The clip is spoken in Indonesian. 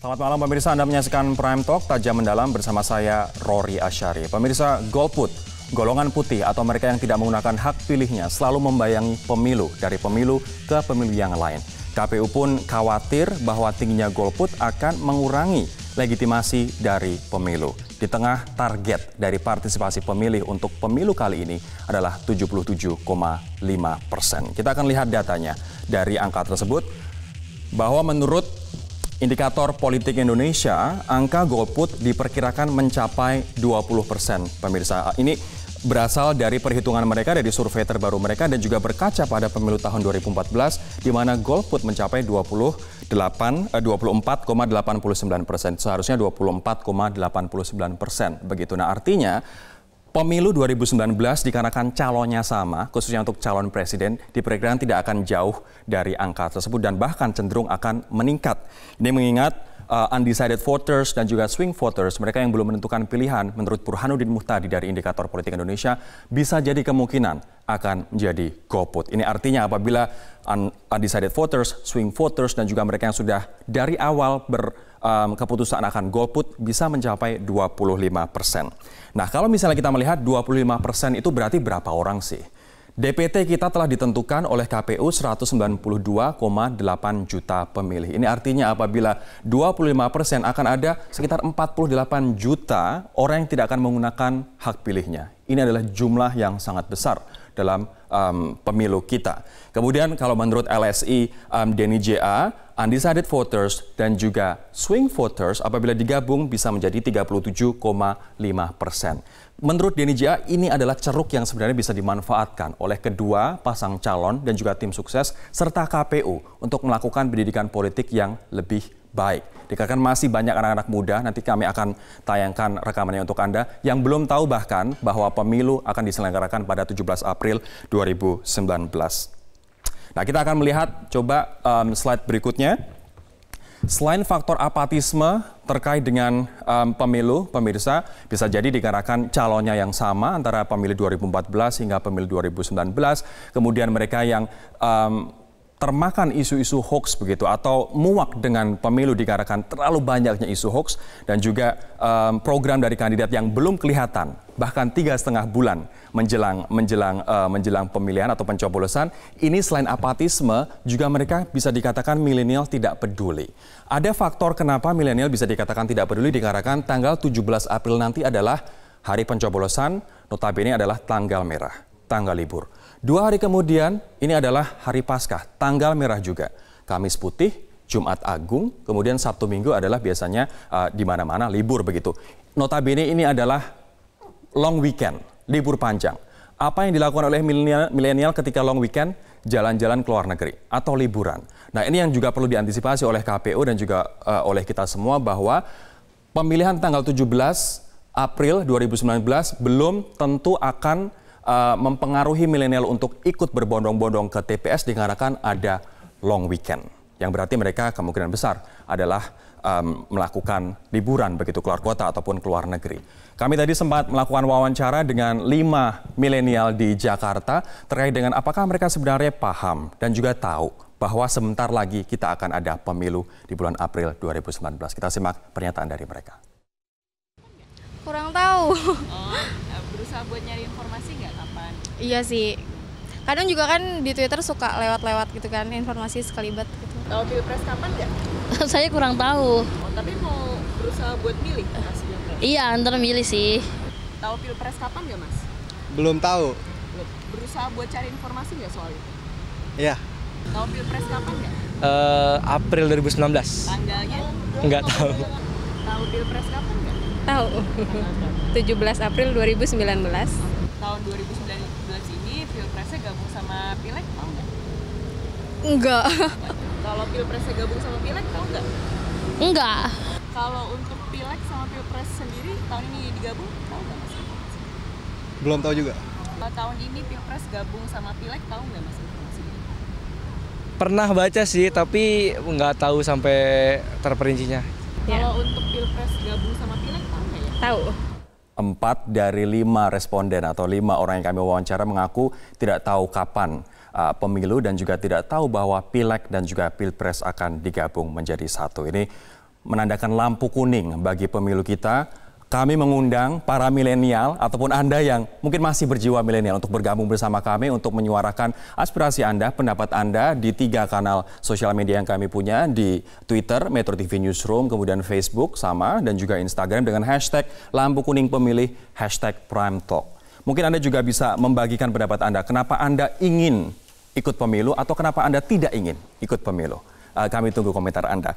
Selamat malam pemirsa, Anda menyaksikan Prime Talk Tajam Mendalam bersama saya Rory Asyari. Pemirsa, golput, golongan putih atau mereka yang tidak menggunakan hak pilihnya selalu membayangi pemilu dari pemilu ke pemilu yang lain. KPU pun khawatir bahwa tingginya golput akan mengurangi legitimasi dari pemilu. Di tengah target dari partisipasi pemilih untuk pemilu kali ini adalah 77,5%. Kita akan lihat datanya dari angka tersebut bahwa menurut Indikator Politik Indonesia, angka golput diperkirakan mencapai 20%, pemirsa. Ini berasal dari perhitungan mereka, dari survei terbaru mereka, dan juga berkaca pada pemilu tahun 2014, di mana golput mencapai 24,89%. Seharusnya 24,89%. Begitu. Nah, artinya pemilu 2019 dikarenakan calonnya sama, khususnya untuk calon presiden, diperkirakan tidak akan jauh dari angka tersebut dan bahkan cenderung akan meningkat. Ini mengingat undecided voters dan juga swing voters, mereka yang belum menentukan pilihan, menurut Burhanuddin Muhtadi dari Indikator Politik Indonesia, bisa jadi kemungkinan akan menjadi golput. Ini artinya apabila undecided voters, swing voters, dan juga mereka yang sudah dari awal keputusan akan golput bisa mencapai 25%. Nah, kalau misalnya kita melihat 25% itu berarti berapa orang sih? DPT kita telah ditentukan oleh KPU 192,8 juta pemilih. Ini artinya apabila 25% akan ada sekitar 48 juta orang yang tidak akan menggunakan hak pilihnya. Ini adalah jumlah yang sangat besar dalam pemilu kita. Kemudian kalau menurut LSI Denny JA, undecided voters dan juga swing voters apabila digabung bisa menjadi 37,5%. Menurut Denny JA, ini adalah ceruk yang sebenarnya bisa dimanfaatkan oleh kedua pasang calon dan juga tim sukses serta KPU untuk melakukan pendidikan politik yang lebih baik. Dikarenakan masih banyak anak-anak muda, nanti kami akan tayangkan rekamannya untuk Anda yang belum tahu bahkan bahwa pemilu akan diselenggarakan pada 17 April 2019. Nah, kita akan melihat coba slide berikutnya. Selain faktor apatisme terkait dengan pemilu, pemirsa, bisa jadi dikarenakan calonnya yang sama antara pemilu 2014 hingga pemilu 2019, kemudian mereka yang termakan isu-isu hoax begitu atau muak dengan pemilu dikarenakan terlalu banyaknya isu hoax dan juga program dari kandidat yang belum kelihatan bahkan 3,5 bulan menjelang pemilihan atau pencoblosan. Ini selain apatisme juga mereka bisa dikatakan milenial tidak peduli. Ada faktor kenapa milenial bisa dikatakan tidak peduli dikarenakan tanggal 17 April nanti adalah hari pencoblosan, notabene adalah tanggal merah, tanggal libur. 2 hari kemudian, ini adalah hari Paskah, tanggal merah juga. Kamis putih, Jumat Agung, kemudian Sabtu Minggu adalah biasanya di mana-mana libur begitu. Notabene ini adalah long weekend, libur panjang. Apa yang dilakukan oleh milenial ketika long weekend? Jalan-jalan ke luar negeri atau liburan. Nah, ini yang juga perlu diantisipasi oleh KPU dan juga oleh kita semua bahwa pemilihan tanggal 17 April 2019 belum tentu akan mempengaruhi milenial untuk ikut berbondong-bondong ke TPS dikarenakan ada long weekend. Yang berarti mereka kemungkinan besar adalah melakukan liburan begitu keluar kota ataupun keluar negeri. Kami tadi sempat melakukan wawancara dengan 5 milenial di Jakarta terkait dengan apakah mereka sebenarnya paham dan juga tahu bahwa sebentar lagi kita akan ada pemilu di bulan April 2019. Kita simak pernyataan dari mereka. Kurang tahu. Berusaha buat nyari informasi nggak kapan? Iya sih. Kadang juga kan di Twitter suka lewat-lewat gitu kan, informasi sekalibat gitu. Tahu pilpres kapan nggak? Saya kurang tahu. Tapi mau berusaha buat milih pas pilpres? Iya, antara milih sih. Tahu pilpres kapan nggak, Mas? Belum tahu. Berusaha buat cari informasi nggak soal itu? Iya. Tahu pilpres kapan nggak? April 2019. Tanggalnya? Nggak tahu. Tahu pilpres kapan nggak? Tahu. 17 April 2019. Tahun 2019 ini pilpresnya gabung sama pileg, tahu nggak? Enggak. Kalau pilpresnya gabung sama pileg, tahu nggak? Enggak. Kalau untuk pileg sama pilpres sendiri tahun ini digabung, tahu nggak Mas? Belum tahu juga. Tahun ini pilpres gabung sama pileg, tahu nggak Mas informasinya? Pernah baca sih, tapi nggak tahu sampai terperincinya. Kalau untuk pilpres gabung sama pileg, tahu nggak ya? Tahu. 4 dari 5 responden atau 5 orang yang kami wawancara mengaku tidak tahu kapan pemilu dan juga tidak tahu bahwa pileg dan juga pilpres akan digabung menjadi satu. Ini menandakan lampu kuning bagi pemilu kita. Kami mengundang para milenial ataupun Anda yang mungkin masih berjiwa milenial untuk bergabung bersama kami untuk menyuarakan aspirasi Anda, pendapat Anda di 3 kanal sosial media yang kami punya, di Twitter, Metro TV Newsroom, kemudian Facebook sama, dan juga Instagram dengan hashtag lampu kuning pemilih, hashtag Prime Talk. Mungkin Anda juga bisa membagikan pendapat Anda, kenapa Anda ingin ikut pemilu atau kenapa Anda tidak ingin ikut pemilu. Kami tunggu komentar Anda.